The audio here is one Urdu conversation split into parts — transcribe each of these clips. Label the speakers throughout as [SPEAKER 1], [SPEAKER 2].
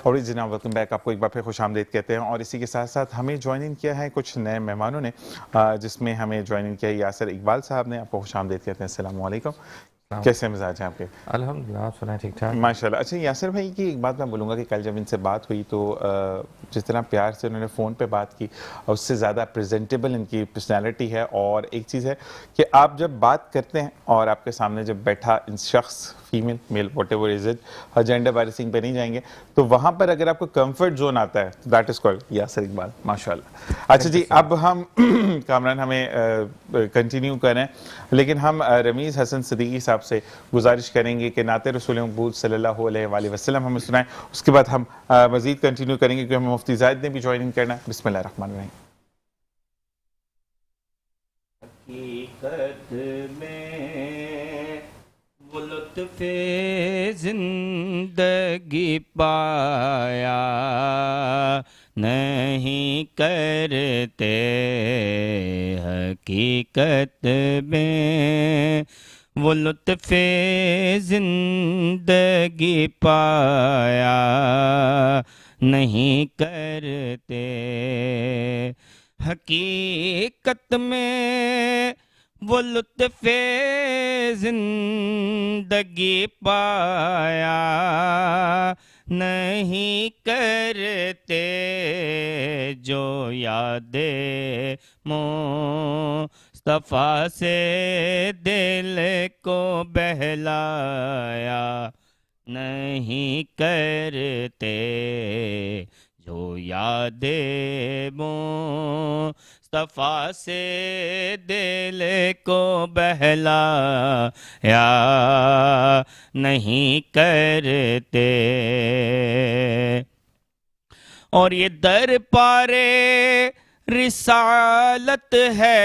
[SPEAKER 1] اور جناب ویلکم بیک، آپ کو ایک بار پھر خوش آمدید کہتے ہیں. اور اسی کے ساتھ ساتھ ہمیں جوائن کیا ہے کچھ نئے مہمانوں نے، جس میں ہمیں جوائن کیا ہے یاسر اقبال صاحب نے. آپ کو خوش آمدید کہتے ہیں. السلام علیکم. کیسے مزاج ہیں آپ کے؟
[SPEAKER 2] الحمدللہ، آپ سنائیں ٹھیک ٹھاک؟
[SPEAKER 1] ماشاءاللہ. اچھا یاسر بھائی کی ایک بات میں بولوں گا کہ کل جب ان سے بات ہوئی تو جس طرح پیار سے انہوں نے فون پہ بات کی، اور اس سے زیادہ پریزنٹیبل ان کی پرسنالٹی ہے. اور ایک چیز ہے کہ آپ جب بات کرتے ہیں اور آپ کے سامنے جب بیٹھا ان شخص، female male whatever is it, gender biasing پہ نہیں جائیں گے، تو وہاں پر اگر آپ کو کمفرٹ زون آتا ہے that is called Yasir Iqbal. ماشاءاللہ. اچھا جی، اب ہم کامران ہمیں کنٹینیو کریں، لیکن ہم رمیز حسن صدیقی صاحب سے گزارش کریں گے کہ نعت رسول مقبول صلی اللہ علیہ وآلہ وسلم ہمیں سنائیں. اس کے بعد ہم مزید کنٹینیو کریں گے کیونکہ ہمیں مفتی زاہد نے بھی جوائن کرنا ہے. بسم اللہ الرحمن الرحیم.
[SPEAKER 3] حقیقت میں وہ لطف زندگی پایا نہیں کرتے، حقیقت میں وہ لطف زندگی پایا نہیں کرتے. حقیقت میں وہ لطف زندگی پایا نہیں کرتے، جو یاد مصطفیٰ سے دل کو بہلایا نہیں کرتے، جو یاد مصطفیٰ سے دل کو بہلایا نہیں کرتے. اور یہ در پارے رسالت ہے،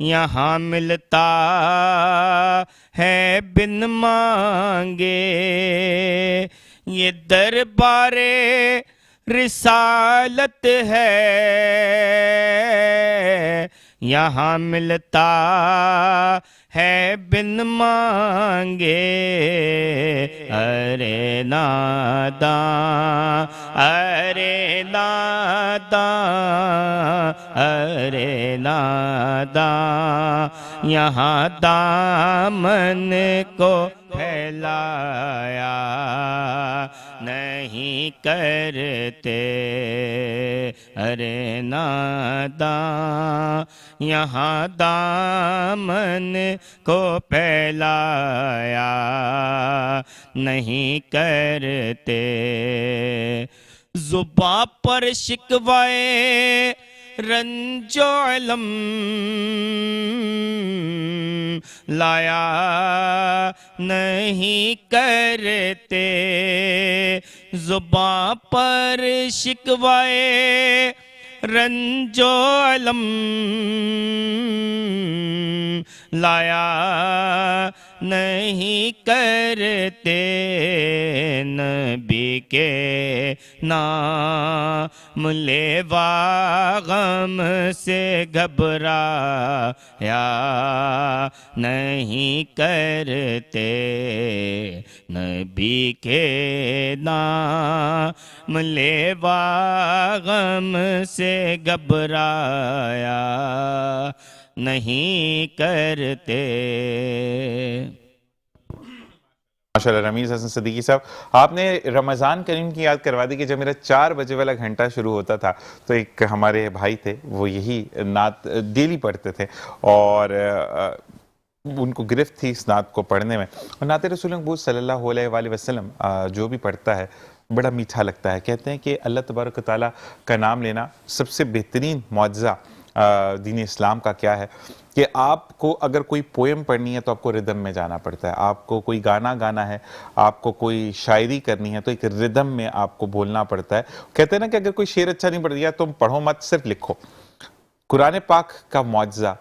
[SPEAKER 3] یہاں ملتا ہے بن مانگے. یہ دربار رسالت ہے، یہاں ملتا ہے بن مانگے. ارے ناداں، ارے ناداں، ارے ناداں، یہاں دامن کو پھیلایا نہیں کرتے. ارے ناداں، یہاں دامن کو پھیلایا نہیں کرتے. زباں پر شکوائے رنج و علم لایا نہیں کرتے، زباں پر شکوائے رنج و علم لایا نہیں کرتے. نبی کے نام لیوا غم سے گھبرایا نہیں کرتے، نبی کے نام لیوا غم سے گھبرایا نہیں کرتے.
[SPEAKER 1] ماشاءاللہ. رمیز حسن صدیقی صاحب، آپ نے رمضان کریم کی یاد کروا دی کہ جب میرا 4 بجے والا گھنٹہ شروع ہوتا تھا تو ایک ہمارے بھائی تھے، وہ یہی نعت ڈیلی پڑھتے تھے، اور ان کو گرفت تھی اس نعت کو پڑھنے میں. اور نعت رسول مقبول صلی اللہ علیہ وآلہ وسلم جو بھی پڑھتا ہے بڑا میٹھا لگتا ہے. کہتے ہیں کہ اللہ تبارک و تعالیٰ کا نام لینا سب سے بہترین معجزہ دین اسلام کا کیا ہے کہ آپ کو اگر کوئی پویم پڑھنی ہے تو آپ کو ردم میں جانا پڑتا ہے. آپ کو کوئی گانا گانا ہے، آپ کو کوئی شاعری کرنی ہے تو ایک ردم میں آپ کو بولنا پڑتا ہے. کہتے ہیں نا کہ اگر کوئی شعر اچھا نہیں پڑھ دیا تم پڑھو مت، صرف لکھو. قرآن پاک کا معجزہ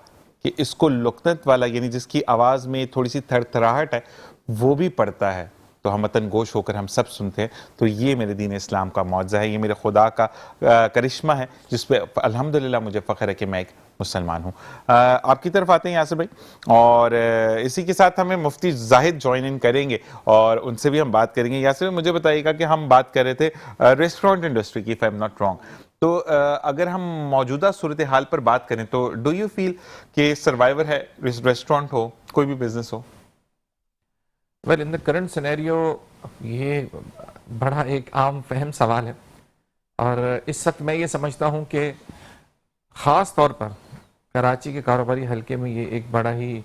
[SPEAKER 1] کہ اس کو لکنت والا، یعنی جس کی آواز میں تھوڑی سی تھر تھراہٹ ہے، وہ بھی پڑھتا ہے تو ہم وطن گوش ہو کر ہم سب سنتے ہیں. تو یہ میرے دین اسلام کا معجزہ ہے، یہ میرے خدا کا کرشمہ ہے جس پہ الحمدللہ مجھے فخر ہے کہ میں ایک مسلمان ہوں. آپ کی طرف آتے ہیں یاسر بھائی, اور اسی کے ساتھ ہمیں مفتی زاہد جوائن ان کریں گے اور ان سے بھی ہم بات کریں گے. یاسر بھائی مجھے بتائیے گا کہ ہم بات کر رہے تھے ریسٹورینٹ انڈسٹری کی, if I'm not wrong. تو اگر ہم موجودہ صورتحال پر بات کریں تو ڈو یو فیل کہ سروائیور ہے ریسٹورینٹ ہو, کوئی بھی بزنس ہو؟
[SPEAKER 2] Well in the current scenario یہ بڑا ایک عام فہم سوال ہے, اور اس وقت میں یہ سمجھتا ہوں کہ خاص طور پر کراچی کے کاروباری حلقے میں یہ ایک بڑا ہی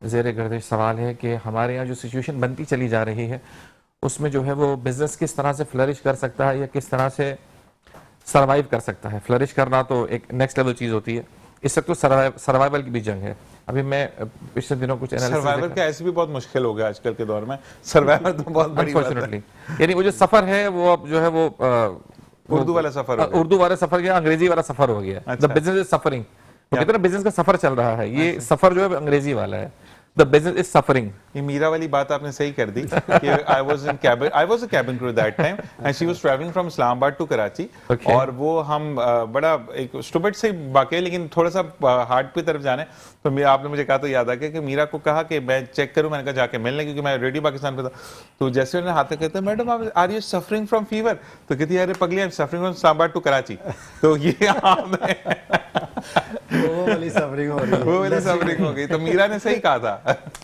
[SPEAKER 2] زیر گردش سوال ہے کہ ہمارے یہاں جو سچویشن بنتی چلی جا رہی ہے اس میں جو ہے وہ بزنس کس طرح سے فلرش کر سکتا ہے یا کس طرح سے سروائیو کر سکتا ہے. فلرش کرنا تو ایک نیکسٹ لیول چیز ہوتی ہے, اس وقت تو سروائیول کی بھی جنگ ہے. ابھی میں پچھلے دنوں کچھ
[SPEAKER 1] سروائیور کا ایسے بھی بہت مشکل ہو گیا آج کل کے دور میں, سروائیور تو بہت بڑی بات ہے.
[SPEAKER 2] یعنی وہ جو سفر ہے وہ اب جو ہے وہ
[SPEAKER 1] اردو والا سفر,
[SPEAKER 2] اردو والا سفر گیا, انگریزی والا سفر ہو گیا. دا بزنس از سفرنگ, وہ کہتے ہیں نا بزنس کا سفر چل رہا ہے, یہ سفر جو ہے انگریزی والا ہے. The business is suffering.
[SPEAKER 1] یہ میرا والی بات آپ نے صحیح کر دی کہ I was a cabin crew that time and she was traveling from Islam Abad to Karachi. اور وہ ہم بڑا ایک اسٹوبٹ سے واقع لیکن تھوڑا سا ہارڈ پہ طرف جانے, تو آپ نے مجھے کہا تو یاد آ گیا کہ میرا کو کہا کہ میں چیک کروں, میں نے کہا جا کے مل لیں کیونکہ میں ریڈیو پاکستان پہ تھا. تو جیسے انہوں نے ہاتھ کہتے ہیں madam are you suffering from fever, تو کہتی ہے ارے پگلی I'm suffering from Islam Abad to Karachi. تو یہ عام ہے,
[SPEAKER 4] وہ والی
[SPEAKER 1] سفرنگ ہو گئی. تو میرا نے صحیح کہا تھا.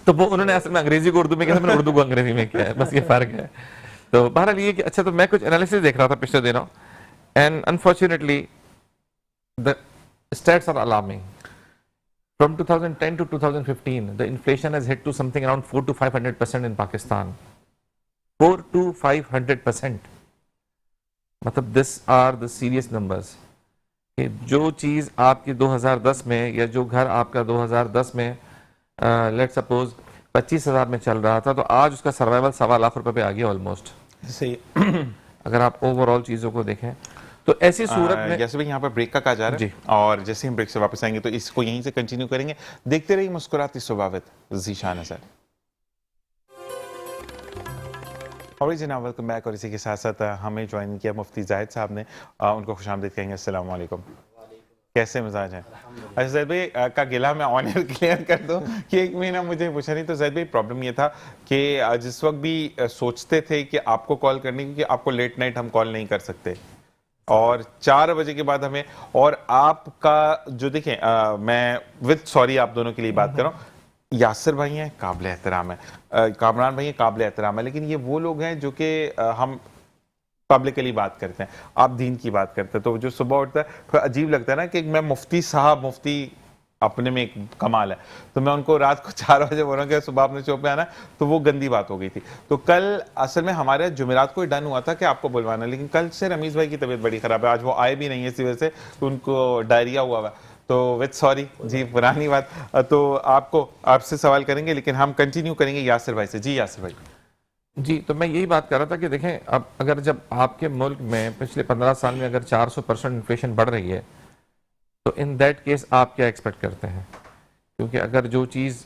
[SPEAKER 2] تو وہ انہوں نے اصل میں انگریزی کو اردو میں کیا, میں نے اردو کو انگریزی میں کیا ہے, بس یہ فرق ہے. تو بہرحال یہ کہ اچھا, تو میں کچھ انالیسس دیکھ رہا تھا پچھلے دنوں, and unfortunately the stats are alarming. From 2010 to 2015, the inflation has hit to something around 400 to 500% in Pakistan. 400 to 500%. مطلب this are the serious numbers. کہ جو چیز آپ کی 2010 میں یا جو گھر آپ کا 2010 میں لیٹ سپوز 25,000 میں چل رہا تھا, تو آج اس کا سروائیول 1.25 لاکھ روپے پہ آ گیا آلموسٹ. اگر آپ اوور آل چیزوں کو دیکھیں تو ایسی صورت میں
[SPEAKER 1] جیسے بھی یہاں پر بریک کا کہا جا رہا ہے, اور جیسے ہم بریک سے واپس آئیں گے تو اس کو یہیں سے کنٹینیو کریں گے. دیکھتے رہیے مسکراتی صباوت ذیشان اثر. اور جناب ویلکم بیک, اور اسی کے ساتھ ساتھ ہمیں جوائن کیا مفتی زاہد صاحب نے, ان کو خوش آمدید کہیں گے. السلام علیکم, کیسے مزاج ہیں؟ اچھا زید بھائی کا گلا میں آن ایئر کلیئر کر دو کہ ایک مہینہ مجھے پوچھا نہیں. تو زید بھائی پرابلم یہ تھا کہ جس وقت بھی سوچتے تھے کہ آپ کو کال کرنے, کیونکہ آپ کو لیٹ نائٹ ہم کال نہیں کر سکتے, اور 4 بجے کے بعد ہمیں, اور آپ کا جو دیکھیں میں وتھ سوری آپ دونوں کے لیے بات کر رہا ہوں, یاسر بھائی ہیں قابل احترام ہے, کامران بھائی ہیں قابل احترام ہے, لیکن یہ وہ لوگ ہیں جو کہ ہم پبلکلی بات کرتے ہیں, آپ دین کی بات کرتے ہیں. تو جو صبح اٹھتا ہے تھوڑا عجیب لگتا ہے نا کہ میں مفتی صاحب, مفتی اپنے میں ایک کمال ہے, تو میں ان کو رات کو 4 بجے بول رہا ہوں کہ صبح اپنے شو پہ آنا ہے, تو وہ گندی بات ہو گئی تھی. تو کل اصل میں ہمارے جمعرات کو ڈن ہوا تھا کہ آپ کو بلوانا, لیکن کل سے رمیز بھائی کی طبیعت بڑی خراب ہے, آج وہ آئے بھی نہیں ہے, اسی وجہ سے ان کو ڈائریا ہوا ہوا. تو وتھ سوری جی, پرانی بات. تو آپ سے سوال کریں گے, لیکن ہم کنٹینیو کریں گے یاسر بھائی سے. جی یاسر بھائی.
[SPEAKER 2] جی, تو میں یہی بات کر رہا تھا کہ دیکھیں, اب اگر جب آپ کے ملک میں پچھلے 15 سال میں اگر 400% انفلیشن بڑھ رہی ہے, تو ان دیٹ کیس آپ کیا ایکسپیکٹ کرتے ہیں؟ کیونکہ اگر جو چیز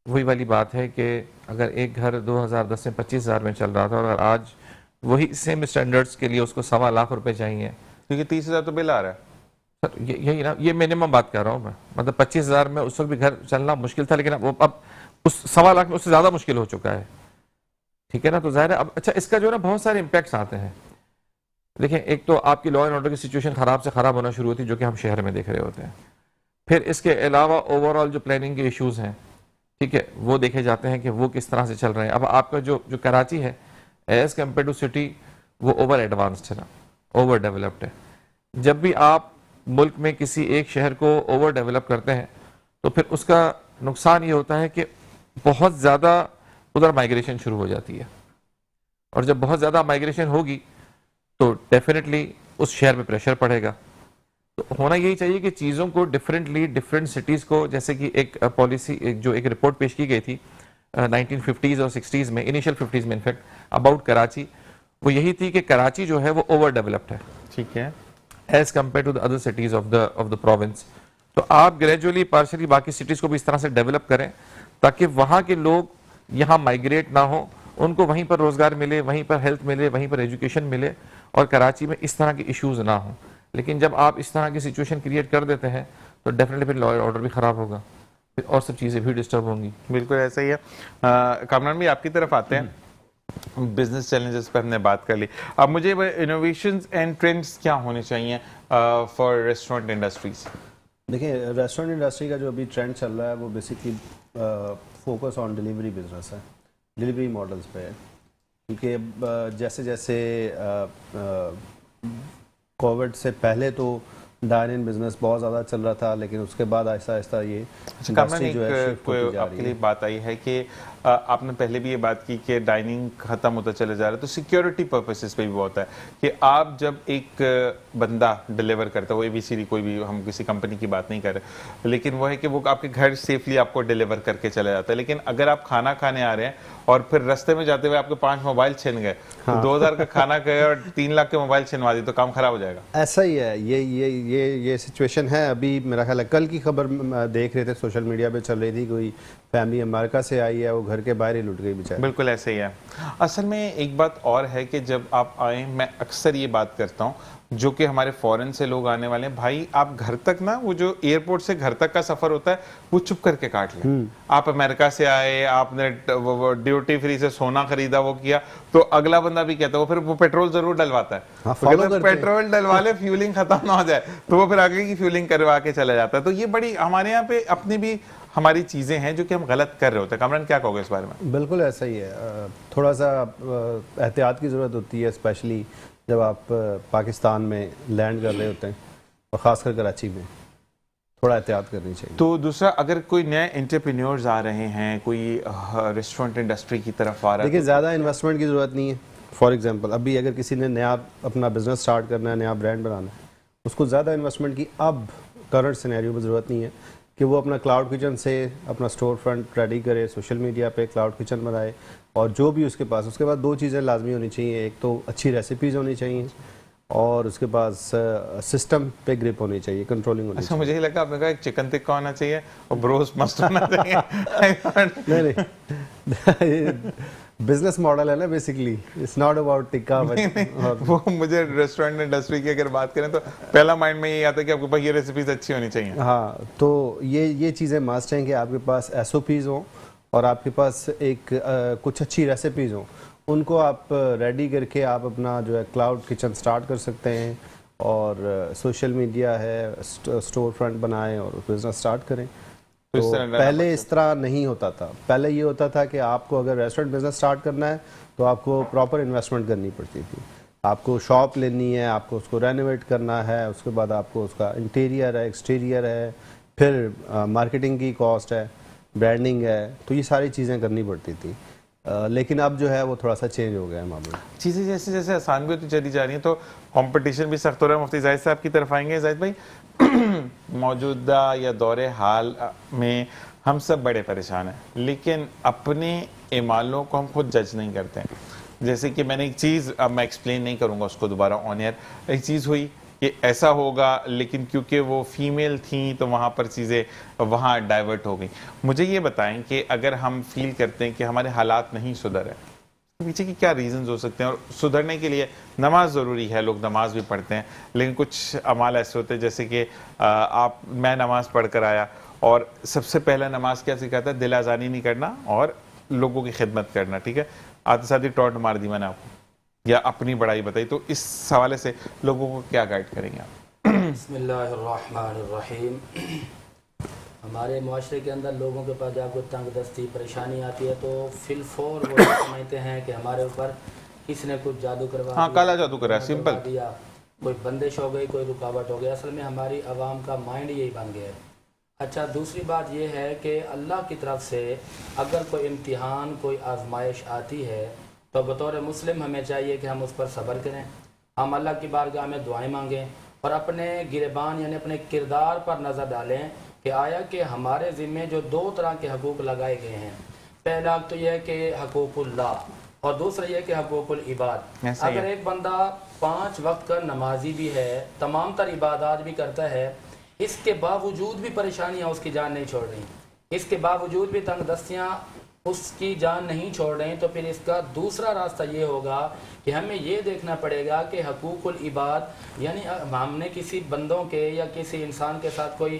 [SPEAKER 2] وہی والی بات ہے کہ اگر ایک گھر 2010 میں 25,000 میں چل رہا تھا, اور اگر آج وہی سیم اسٹینڈرڈس کے لیے اس کو 1.25 لاکھ روپے چاہیے,
[SPEAKER 1] کیونکہ 30,000 تو بل آ رہا ہے.
[SPEAKER 2] سر یہی نا, یہ منیمم بات کر رہا ہوں میں, مطلب 25,000 میں اس وقت بھی گھر چلنا مشکل تھا, لیکن اب اس 1.25 لاکھ میں اس سے زیادہ مشکل ہو چکا ہے. ٹھیک ہے نا, تو ظاہر ہے اب اچھا اس کا جو ہے نا بہت سارے امپیکٹس آتے ہیں. دیکھیں, ایک تو آپ کی لا اینڈ آرڈر کی سچویشن خراب سے خراب ہونا شروع ہوتی ہے, جو کہ ہم شہر میں دیکھ رہے ہوتے ہیں. پھر اس کے علاوہ اوور آل جو پلاننگ کے ایشوز ہیں, ٹھیک ہے, وہ دیکھے جاتے ہیں کہ وہ کس طرح سے چل رہے ہیں. اب آپ کا جو کراچی ہے ایز کمپیئر ٹو سٹی, وہ اوور ایڈوانسڈ ہے نا, اوور ڈیولپڈ ہے. جب بھی آپ ملک میں کسی ایک شہر کو اوور ڈیولپ کرتے ہیں, تو پھر اس کا نقصان یہ ہوتا ہے کہ بہت زیادہ ادھر مائگریشن شروع ہو جاتی ہے, اور جب بہت زیادہ مائگریشن ہوگی تو ڈیفینیٹلی اس شہر میں پریشر پڑے گا. تو ہونا یہی چاہیے کہ چیزوں کو ڈفرینٹلی ڈفرینٹ سٹیز کو, جیسے کہ ایک پالیسی جو ایک رپورٹ پیش کی گئی تھی 1950s اور 60s میں, انیشل 50s میں انفیکٹ, اباؤٹ کراچی, وہ یہی تھی کہ کراچی جو ہے وہ اوور ڈیولپڈ ہے,
[SPEAKER 1] ٹھیک ہے,
[SPEAKER 2] as compare to the other cities of the province. تو آپ گریجولی پارشلی باقی سٹیز کو بھی اس طرح سے ڈیولپ کریں تاکہ وہاں کے لوگ یہاں مائگریٹ نہ ہوں, ان کو وہیں پر روزگار ملے, وہیں پر ہیلتھ ملے, وہیں پر ایجوکیشن ملے, اور کراچی میں اس طرح کے ایشوز نہ ہوں. لیکن جب آپ اس طرح کی سچویشن کریٹ کر دیتے ہیں تو ڈیفینیٹلی پھر لا آرڈر بھی خراب ہوگا, پھر اور سب چیزیں بھی ڈسٹرب ہوں گی.
[SPEAKER 1] بالکل ایسا ہی ہے. کامران بھی آپ کی طرف آتے ہیں, بزنس چیلنجز پر ہم نے بات کر لی. اب مجھے انوویشنز اینڈ ٹرینڈز کیا ہونے چاہیے فار ریسٹورینٹ انڈسٹریز؟
[SPEAKER 4] دیکھیں ریسٹورینٹ انڈسٹری کا جو ابھی ٹرینڈ چل رہا ہے وہ basically focus on delivery business ہے, ڈیلیوری ماڈلس پہ ہے. کیونکہ جیسے جیسے کووڈ سے پہلے تو ڈائن ان بزنس بہت زیادہ چل رہا تھا, لیکن اس کے بعد آہستہ آہستہ یہ انڈسٹری جو ہے شفٹ ہوتی جا
[SPEAKER 1] آپ کے
[SPEAKER 4] رہی
[SPEAKER 1] لیے
[SPEAKER 4] ہے.
[SPEAKER 1] بات آئی ہے کہ آپ نے پہلے بھی یہ بات کی کہ ڈائننگ ختم ہوتا چلا جا رہا ہے, تو سیکیورٹی پرپسز پہ بھی بہت ہے کہ آپ جب ایک بندہ ڈلیور کرتا ہے, وہ ABCD کوئی بھی, ہم کسی کمپنی کی بات نہیں کر رہے, لیکن وہ ہے کہ وہ آپ کے گھر سیفلی آپ کو ڈلیور کر کے چلا جاتا ہے. لیکن اگر آپ کھانا کھانے آ رہے ہیں اور پھر رستے میں جاتے ہوئے آپ کے 5 موبائل چھن گئے, تو 2000 کا کھانا گئے اور 3 لاکھ کے موبائل چھنوا دی, تو کام خراب ہو جائے گا.
[SPEAKER 4] ایسا ہی ہے, یہ سچویشن ہے. ابھی میرا خیال ہے کل کی خبر دیکھ رہے تھے, سوشل میڈیا پہ چل رہی تھی, کوئی فیملی امریکہ سے آئی ہے, وہ گھر کے باہر ہی لٹ گئی بیچارے.
[SPEAKER 1] بالکل ایسے ہی ہے. اصل میں ایک بات اور ہے کہ جب آپ آئیں, میں اکثر یہ بات کرتا ہوں, جو کہ ہمارے فورن سے لوگ آنے والے ہیں, بھائی آپ گھر تک نا, وہ جو ایئرپورٹ سے گھر تک کا سفر ہوتا ہے وہ چپ کر کے کاٹ لیں. آپ امریکہ سے آئے, آپ نے ڈیوٹی فری سے سونا خریدا, وہ کیا, تو اگلا بندہ بھی کہتا ہے, وہ پھر وہ پیٹرول ضرور ڈلواتا ہے, پیٹرول ڈلوا لے, فیولنگ ختم نہ ہو جائے, تو وہ پھر آگے کی فیولنگ کروا کے چلا جاتا ہے. تو یہ بڑی ہمارے یہاں پہ اپنی بھی ہماری چیزیں ہیں جو کہ ہم غلط کر رہے ہوتے ہیں. کامران کیا کہو گے اس بارے میں؟
[SPEAKER 4] بالکل ایسا ہی ہے. تھوڑا سا احتیاط کی ضرورت ہوتی ہے, اسپیشلی جب آپ پاکستان میں لینڈ کر رہے ہوتے ہیں, اور خاص کر کراچی میں تھوڑا احتیاط کرنی چاہیے.
[SPEAKER 1] تو دوسرا, اگر کوئی نئے انٹرپرینیورز آ رہے ہیں, کوئی ریسٹورینٹ انڈسٹری کی طرف آ رہا ہے,
[SPEAKER 4] دیکھیں زیادہ انویسٹمنٹ کی ضرورت نہیں ہے. فار ایگزامپل ابھی اگر کسی نے نیا اپنا بزنس سٹارٹ کرنا ہے, نیا برانڈ بنانا ہے, اس کو زیادہ انویسٹمنٹ کی اب کرنٹ سینیریو میں ضرورت نہیں ہے کہ وہ اپنا کلاؤڈ کچن سے اپنا اسٹور فرنٹ ریڈی کرے, سوشل میڈیا پہ کلاؤڈ کچن بنائے, اور جو بھی اس کے پاس, اس کے بعد 2 چیزیں لازمی ہونی چاہیے. ایک تو اچھی ریسیپیز ہونی چاہیے, اور اس کے پاس سسٹم پہ گرپ ہونی چاہیے, کنٹرولنگ ہونی
[SPEAKER 1] اچھا مجھے ہی لگا آپ نے کہا ایک چکن ٹکا ہونا چاہیے اور بروس مست ہونا چاہیے.
[SPEAKER 4] نہیں, بزنس ماڈل ہے نا بیسکلی, اٹس ناٹ اباؤٹ ٹکا.
[SPEAKER 1] وہ مجھے ریسٹورینٹ انڈسٹری کی اگر بات کریں تو پہلا مائنڈ میں یہ آتا ہے کہ آپ کے پاس یہ ریسیپیز اچھی ہونی چاہیے.
[SPEAKER 4] ہاں, تو یہ چیزیں مسٹ ہیں کہ آپ کے پاس SOPs ہوں, اور آپ کے پاس ایک کچھ اچھی ریسیپیز ہوں. ان کو آپ ریڈی کر کے آپ اپنا جو ہے کلاؤڈ کچن سٹارٹ کر سکتے ہیں, اور سوشل میڈیا ہے, اسٹور فرنٹ بنائیں اور بزنس سٹارٹ کریں. تو پہلے اس طرح نہیں ہوتا تھا. پہلے یہ ہوتا تھا کہ آپ کو اگر ریسٹورنٹ بزنس سٹارٹ کرنا ہے تو آپ کو پراپر انویسٹمنٹ کرنی پڑتی تھی. آپ کو شاپ لینی ہے, آپ کو اس کو رینوویٹ کرنا ہے, اس کے بعد آپ کو اس کا انٹیریئر ہے, ایکسٹیریئر ہے, پھر مارکیٹنگ کی کاسٹ ہے, برانڈنگ ہے, تو یہ ساری چیزیں کرنی پڑتی تھی. لیکن اب جو ہے وہ تھوڑا سا چینج ہو گیا ہے معاملہ.
[SPEAKER 1] چیزیں جیسے جیسے آسان بھی ہوتی چلی جا رہی ہیں تو کمپٹیشن بھی سخت ہو رہا ہے. مفتی زاہد صاحب کی طرف آئیں گے. زاہد بھائی, موجودہ یا دور حال میں ہم سب بڑے پریشان ہیں, لیکن اپنے اعمالوں کو ہم خود جج نہیں کرتے ہیں. جیسے کہ میں نے ایک چیز, اب میں ایکسپلین نہیں کروں گا اس کو دوبارہ آن ایئر, ایک چیز ہوئی کہ ایسا ہوگا, لیکن کیونکہ وہ فیمیل تھیں تو وہاں پر چیزیں وہاں ڈائیورٹ ہو گئیں. مجھے یہ بتائیں کہ اگر ہم فیل کرتے ہیں کہ ہمارے حالات نہیں سدھر رہے, پیچھے کی کیا ریزنز ہو سکتے ہیں؟ اور سدھرنے کے لیے نماز ضروری ہے, لوگ نماز بھی پڑھتے ہیں, لیکن کچھ اعمال ایسے ہوتے ہیں جیسے کہ میں نماز پڑھ کر آیا اور سب سے پہلا نماز کیا سکھاتا ہے؟ دل آزانی نہیں کرنا اور لوگوں کی خدمت کرنا. ٹھیک ہے, آتے ساتھ ہی ٹوٹ مار دی میں نے آپ کو, یا اپنی بڑائی بتائی. تو اس حوالے سے لوگوں کو کیا گائیڈ کریں گے آپ؟
[SPEAKER 5] بسم اللہ الرحمن الرحیم. ہمارے معاشرے کے اندر لوگوں کے پاس جب کوئی تنگ دستی پریشانی آتی ہے تو فی الفور وہ سمجھتے ہیں کہ ہمارے اوپر کسی نے کچھ جادو کروا دیا,
[SPEAKER 1] کالا جادو کرا, سمپل,
[SPEAKER 5] کوئی بندش ہو گئی, کوئی رکاوٹ ہو گئی. اصل میں ہماری عوام کا مائنڈ یہی بن گیا ہے. اچھا, دوسری بات یہ ہے کہ اللہ کی طرف سے اگر کوئی امتحان, کوئی آزمائش آتی ہے تو بطور مسلم ہمیں چاہیے کہ ہم اس پر صبر کریں, ہم اللہ کی بارگاہ میں دعائیں مانگیں, اور اپنے گریبان یعنی اپنے کردار پر نظر ڈالیں کہ آیا کہ ہمارے ذمے جو 2 طرح کے حقوق لگائے گئے ہیں. پہلا تو یہ کہ حقوق اللہ, اور دوسرا یہ کہ حقوق العباد. اگر ایک بندہ 5 وقت کا نمازی بھی ہے, تمام تر عبادات بھی کرتا ہے, اس کے باوجود بھی پریشانیاں اس کی جان نہیں چھوڑ رہی, اس کے باوجود بھی تنگ دستیاں اس کی جان نہیں چھوڑ رہی, تو پھر اس کا دوسرا راستہ یہ ہوگا کہ ہمیں یہ دیکھنا پڑے گا کہ حقوق العباد یعنی ہم نے کسی بندوں کے یا کسی انسان کے ساتھ کوئی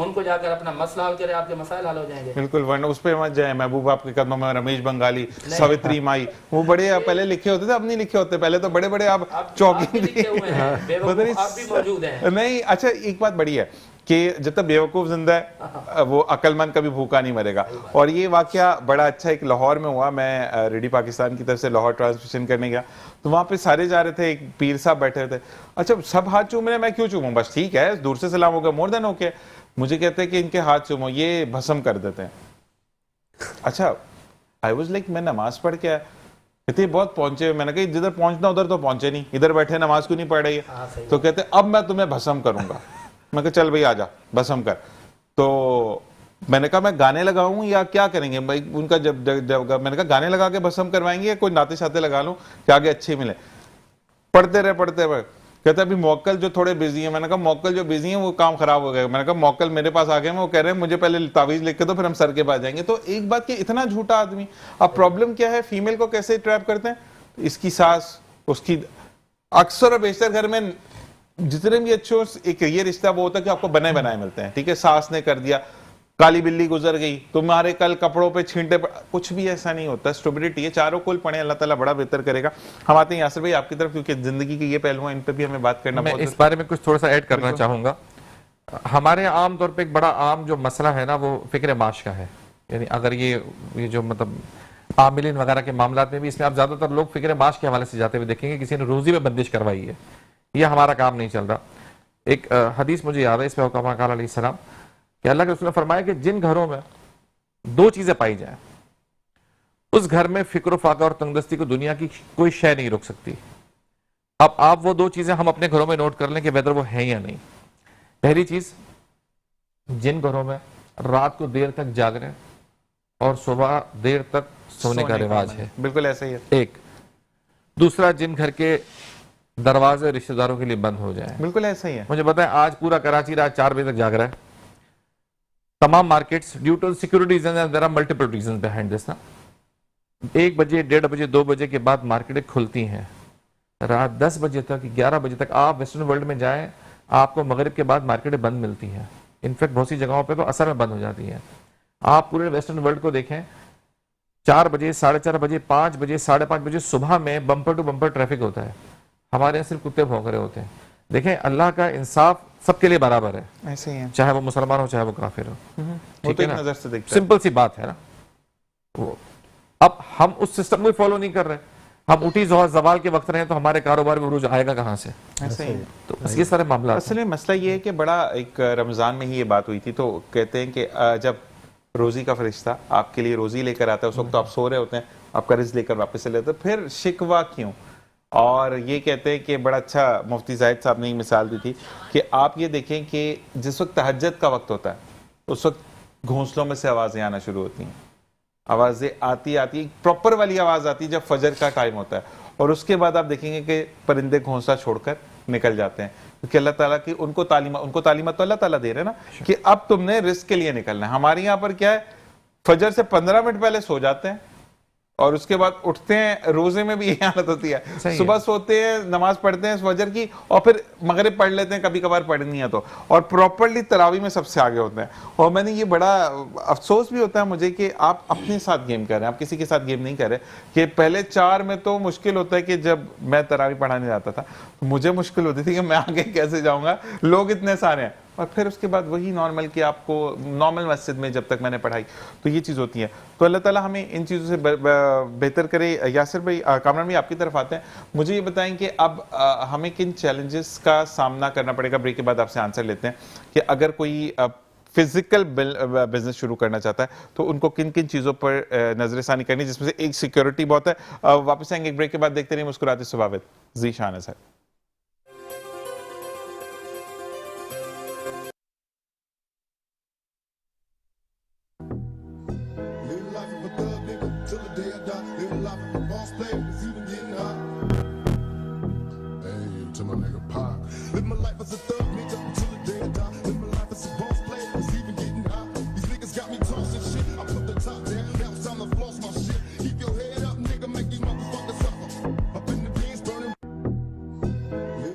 [SPEAKER 5] ان کو جا کر اپنا مسئلہ حل کرے, آپ کے مسائل حل ہو جائیں گے.
[SPEAKER 1] بالکل, ورنہ اس پہ مت جائیں. محبوب آپ کے قدموں میں, رمیش بنگالی, ساوتری مائی, وہ بڑے پہلے لکھے ہوتے تھے, اب نہیں لکھے ہوتے. پہلے تو بڑے بڑے آپ چوکی
[SPEAKER 5] لکھے ہوئے ہیں, بیوقوف آپ بھی موجود ہیں.
[SPEAKER 1] نہیں, اچھا ایک بات بڑی ہے کہ جب تک بیوقوف زندہ ہے وہ عقل مند کبھی بھوکا نہیں مرے گا. اور یہ واقعہ بڑا اچھا ایک لاہور میں ہوا. میں ریڈیو پاکستان کی طرف سے لاہور ٹرانسمیشن کرنے گیا, تو وہاں پہ سارے جا رہے تھے, ایک پیر صاحب بیٹھے تھے. اچھا سب ہاتھ چوم رہے ہیں, میں کیوں چوموں, بس ٹھیک ہے دور سے سلام ہو گیا, مور دین اوکے. مجھے کہتے ہیں کہ ان کے ہاتھ چومو, یہ بھسم کر دیتے ہیں. اچھا آئی واز لائک, میں نماز پڑھ کے آیا, کہتے بہت پہنچے. میں نے کہا جدھر پہنچنا ادھر تو پہنچے نہیں, ادھر بیٹھے نماز کیوں نہیں پڑھ رہی ہے. تو کہتے اب میں تمہیں بھسم کروں گا. میں کہا چل بھائی آ جا بھسم کر. تو میں نے کہا میں گانے لگاؤں یا کیا کریں گے بھائی. ان کا جب میں نے کہا گانے لگا کے بھسم کروائیں گے یا کوئی ناطے شاتے لگا لوں کہ آگے اچھے ملے. پڑھتے رہے. کہتا ابھی موکل جو تھوڑے بزی ہیں. میں نے کہا موکل جو بزی ہیں وہ کام خراب ہو گئے. میں نے کہا موکل میرے پاس آ گئے ہیں, وہ کہہ رہے ہیں مجھے پہلے تعویذ لکھ کے دو پھر ہم سر کے پاس جائیں گے. تو ایک بات کہ اتنا جھوٹا آدمی. اب پرابلم کیا ہے, فیمیل کو کیسے ٹریپ کرتے ہیں, اس کی ساس, اس کی اکثر اور بیشتر گھر میں جتنے بھی اچھے ایک یہ رشتہ وہ ہوتا ہے کہ آپ کو بنے بنائے ملتے ہیں. ٹھیک ہے, ساس نے کر دیا, کالی بلی گزر گئی, تمہارے کل کپڑوں پہ چھینٹے, کچھ بھی ایسا نہیں ہوتا. اسٹیبلٹی ہے, چاروں کول پڑھیں, اللہ تعالیٰ بڑا بہتر کرے گا. ہم آتے ہیں یاسر بھائی آپ کی طرف, کیونکہ زندگی کے یہ پہلو ہیں, ان پہ بھی ہمیں بات کرنا
[SPEAKER 2] میں
[SPEAKER 1] بہت
[SPEAKER 2] اس بارے میں کچھ تھوڑا سا ایڈ کرنا چاہوں گا. ہمارے عام طور پہ ایک بڑا عام جو مسئلہ ہے نا وہ فکر معاش کا ہے. یعنی اگر یہ جو مطلب عاملین وغیرہ کے معاملات میں بھی اس میں آپ زیادہ تر لوگ فکر معاش کے حوالے سے جاتے ہوئے دیکھیں گے کسی نے روزی میں بندش کروائی ہے, یہ ہمارا کام نہیں چل رہا. ایک حدیث مجھے یاد ہے, اس پہ حکم اقال علیہ السلام کہ اللہ کے رسول نے فرمایا کہ جن گھروں میں دو چیزیں پائی جائیں اس گھر میں فکر و فاقہ اور تنگدستی کو دنیا کی کوئی شے نہیں روک سکتی. اب آپ وہ دو چیزیں ہم اپنے گھروں میں نوٹ کر لیں کہ ویدر وہ ہیں یا نہیں. پہلی چیز, جن گھروں میں رات کو دیر تک جاگ رہے اور صبح دیر تک سونے کا رواج ہے,
[SPEAKER 1] بالکل ایسا ہی ہے.
[SPEAKER 2] ایک. دوسرا, جن گھر کے دروازے رشتہ داروں کے لیے بند ہو جائیں.
[SPEAKER 1] بالکل ایسا ہی ہے.
[SPEAKER 2] مجھے پتا ہے آج پورا کراچی رات 4 بجے تک جاگ رہا ہے. تمام markets due to security reasons, there are multiple reasons behind this نا. 1 بجے, 1:30 بجے, 2 بجے کے بعد مارکیٹیں کھلتی ہیں. رات 10 بجے تک, 11 بجے تک آپ ویسٹرن ورلڈ میں جائیں, آپ کو مغرب کے بعد مارکیٹیں بند ملتی ہیں. انفیکٹ بہت سی جگہوں پہ تو اثر میں بند ہو جاتی ہیں. آپ پورے ویسٹرن ورلڈ کو دیکھیں, 4 بجے, 4:30 بجے, 5 بجے, 5:30 بجے صبح میں بمپر ٹو بمپر ٹریفک ہوتا ہے. ہمارے یہاں صرف کتے بھونک رہے ہوتے ہیں. دیکھیں اللہ کا انصاف سب کے لیے برابر ہے,
[SPEAKER 1] ایسے ہی ہے,
[SPEAKER 2] چاہے وہ مسلمان ہو چاہے وہ کافر ہو.
[SPEAKER 1] وہ تو ایک نظر سے دیکھتا ہے.
[SPEAKER 2] سمپل سی بات ہے نا. اب ہم اس سسٹم کو فالو نہیں کر رہے. ہم اٹھی زوال کے وقت رہے تو ہمارے کاروبار میں عروج آئے گا کہاں سے؟
[SPEAKER 1] ایسے ہی ہے.
[SPEAKER 2] تو یہ سارے معاملات.
[SPEAKER 1] اصل میں مسئلہ یہ ہے کہ بڑا ایک رمضان میں ہی یہ بات ہوئی تھی, تو کہتے ہیں کہ جب روزی کا فرشتہ آپ کے لیے روزی لے کر آتا ہے اس وقت تو آپ سو رہے ہوتے ہیں, آپ کا رزق لے کر واپس چلے جاتے ہیں, پھر شکوہ کیوں؟ اور یہ کہتے ہیں کہ بڑا اچھا مفتی زاہد صاحب نے یہ مثال دی تھی کہ آپ یہ دیکھیں کہ جس وقت تہجد کا وقت ہوتا ہے اس وقت گھونسلوں میں سے آوازیں آنا شروع ہوتی ہیں. آوازیں آتی پراپر والی آواز آتی ہے جب فجر کا ٹائم ہوتا ہے, اور اس کے بعد آپ دیکھیں گے کہ پرندے گھونسلہ چھوڑ کر نکل جاتے ہیں, کیونکہ اللہ تعالیٰ کی ان کو تعلیمات تو اللہ تعالیٰ دے رہے ہیں نا کہ اب تم نے رزق کے لیے نکلنا ہے. ہمارے یہاں پر کیا ہے, فجر سے 15 منٹ پہلے سو جاتے ہیں اور اس کے بعد اٹھتے ہیں. روزے میں بھی یہ حالت ہوتی ہے, صبح سوتے ہیں, نماز پڑھتے ہیں فجر کی, اور پھر مغرب پڑھ لیتے ہیں کبھی کبھار پڑھنی ہے تو, اور پراپرلی تراویح میں سب سے آگے ہوتے ہیں. اور میں نے یہ بڑا افسوس بھی ہوتا ہے مجھے کہ آپ اپنے ساتھ گیم کر رہے ہیں, آپ کسی کے ساتھ گیم نہیں کر رہے. کہ پہلے 4 میں تو مشکل ہوتا ہے کہ جب میں تراویح پڑھانے جاتا تھا مجھے مشکل ہوتی تھی کہ میں آگے کیسے جاؤں گا, لوگ اتنے سارے ہیں. اور پھر اس کے بعد وہی نارمل کہ آپ کو نارمل مسجد میں جب تک میں نے پڑھائی, تو یہ چیز ہوتی ہے. تو اللہ تعالیٰ ہمیں ان چیزوں سے بہتر کرے. یاسر بھائی, کامران بھائی آپ کی طرف آتے ہیں, مجھے یہ بتائیں کہ اب ہمیں کن چیلنجز کا سامنا کرنا پڑے گا. بریک کے بعد آپ سے آنسر لیتے ہیں کہ اگر کوئی فزیکل بزنس شروع کرنا چاہتا ہے تو ان کو کن کن چیزوں پر نظر ثانی کرنی, جس میں سے ایک سیکیورٹی بہت ہے. واپس آئیں گے ایک بریک کے بعد, دیکھتے رہیے مسکراتے ثوابت. زی شان ہے سر.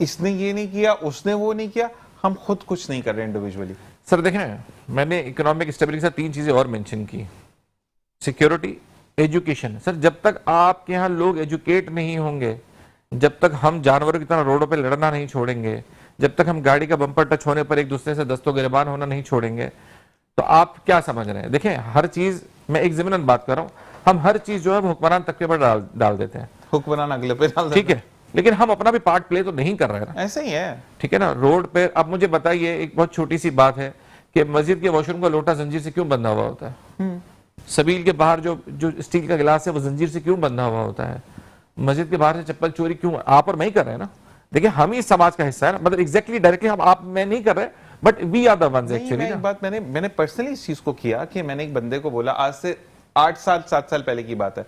[SPEAKER 1] اس نے یہ نہیں کیا, اس نے وہ نہیں کیا, ہم خود کچھ نہیں کر رہے انڈیویجولی.
[SPEAKER 2] سر دیکھیں, میں نے اکنامک اسٹیبلٹی سے 3 چیزیں اور مینشن کی. Security, education. سر جب تک آپ کے ہاں لوگ ایجوکیٹ نہیں ہوں گے, جب تک ہم جانوروں کی طرح روڈوں پہ لڑنا نہیں چھوڑیں گے, جب تک ہم گاڑی کا بمپر ٹچ ہونے پر ایک دوسرے سے دست و گریبان ہونا نہیں چھوڑیں گے, تو آپ کیا سمجھ رہے ہیں؟ دیکھیں ہر چیز, میں ایک ضمناً بات کر رہا ہوں, ہم ہر چیز جو ہے وہ حکمران طبقے پر ڈال دیتے ہیں,
[SPEAKER 1] حکمران اگلے پہ ڈال دیتے
[SPEAKER 2] ٹھیک ہے, لیکن ہم اپنا بھی پارٹ پلے تو نہیں کر رہے نا.
[SPEAKER 1] ایسے ہی ہے.
[SPEAKER 2] ٹھیک ہے نا, روڈ پہ اب مجھے بتائیے ایک بہت چھوٹی سی بات ہے کہ مسجد کے واش روم کا لوٹا زنجیر سے کیوں بندھا ہوا ہوتا ہے؟ سبیل کے باہر جو اسٹیل کا گلاس ہے وہ زنجیر سے کیوں بندھا ہوا ہوتا ہے؟ مسجد کے باہر سے چپل چوری کیوں؟ آپ اور میں ہی کر رہے ہیں نا. دیکھیں ہم ہی اس سماج کا حصہ ہے نا, مطلب ایگزیکٹلی ڈائریکٹلی ہم آپ میں نہیں کر رہے, but we are the ones actually.
[SPEAKER 1] بات میں نے پرسنلی اس چیز کو کیا کہ میں نے ایک بندے کو بولا, آج سے 7 سال پہلے کی بات ہے,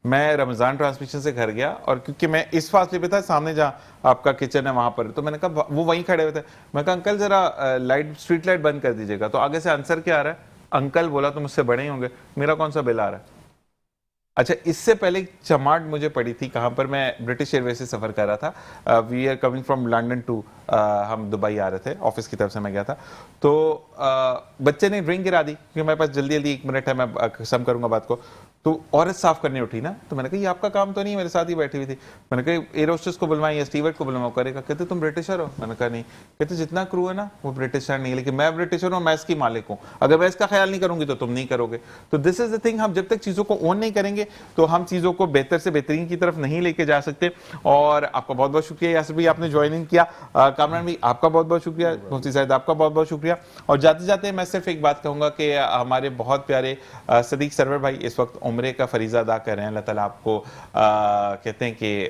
[SPEAKER 1] میں رمضان ٹرانسمیشن سے گھر گیا, اور کیونکہ میں اس فاصلے پہ تھا سامنے جہاں آپ کا کچن ہے وہاں پر, تو میں نے کہا وہ وہیں کھڑے ہوئے تھے, میں کہا انکل ذرا لائٹ, اسٹریٹ لائٹ بند کر دیجیے گا. تو آگے سے آنسر کیا آ رہا ہے, انکل بولا تو مجھ سے بڑے ہی ہوں گے, میرا کون سا بل آ رہا ہے. اچھا, اس سے پہلے ایک چماٹ مجھے پڑی تھی, کہاں پر میں برٹش ایئر ویز سے سفر کر رہا تھا, we are coming from London to, ہم دبئی آ رہے تھے, آفس کی طرف سے میں گیا تھا, تو بچے نے ڈرنک گرا دی, کیونکہ میرے پاس جلدی 1 منٹ ہے, میں قسم کروں گا بات کو, تو عورت صاف کرنے اٹھی نا, تو میں نے کہا یہ آپ کا کام تو نہیں, میرے ساتھ ہی بیٹھی ہوئی تھی, میں نے کہا ایئر ہوسٹس کو بلوائیں یا اسٹیورڈ کو بلواؤں, کرے گا, کہتے تم برٹشر ہو, میں نے کہا نہیں, کہتے جتنا کرو ہے نا وہ برٹشر نہیں ہے, لیکن میں برٹشر ہوں, میں اس کی مالک ہوں, اگر میں اس کا خیال نہیں کروں گی تو تم نہیں کرو گے. تو دس از دا تھنگ, ہم جب تک چیزوں کو اون نہیں کریں گے تو ہم چیزوں کو بہتر سے بہترین کی طرف نہیں لے کے جا سکتے. اور آپ کا بہت بہت شکریہ یاسر بھائی, آپ نے جوائن ان کیا, کامران بھائی آپ کا بہت بہت شکریہ, مفتی صاحب آپ کا بہت بہت شکریہ. اور جاتے جاتے میں صرف ایک بات کہوں گا کہ ہمارے بہت پیارے صدیق سرور بھائی اس وقت عمرے کا فریضہ ادا کر رہے ہیں, اللہ تعالیٰ آپ کو کہتے ہیں کہ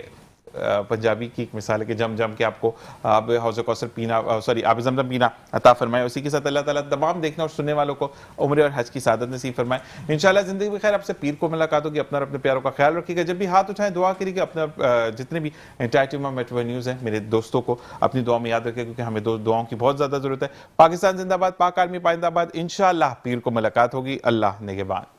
[SPEAKER 1] پنجابی کی ایک مثال ہے کہ جم جم کے آپ کو آب حوض کوثر پینا, آب زمزم پینا عطا فرمائے. اسی کے ساتھ اللہ تعالیٰ تمام دیکھنے اور سننے والوں کو عمرے اور حج کی سعادت نصیب فرمائے. انشاءاللہ زندگی میں خیر, آپ سے پیر کو ملاقات ہوگی. اپنا اور اپنے پیاروں کا خیال رکھیے گا, جب بھی ہاتھ اٹھائیں دعا کریے گا. اپنا جتنے بھی انٹرایکٹیو میٹرو نیوز ہیں میرے دوستوں کو اپنی دعا میں یاد رکھے, کیونکہ ہمیں دعاؤں کی بہت زیادہ ضرورت ہے. پاکستان زندہ باد, پاک آرمی پائندہ باد. انشاءاللہ پیر کو ملاقات ہوگی. اللہ نگہبان.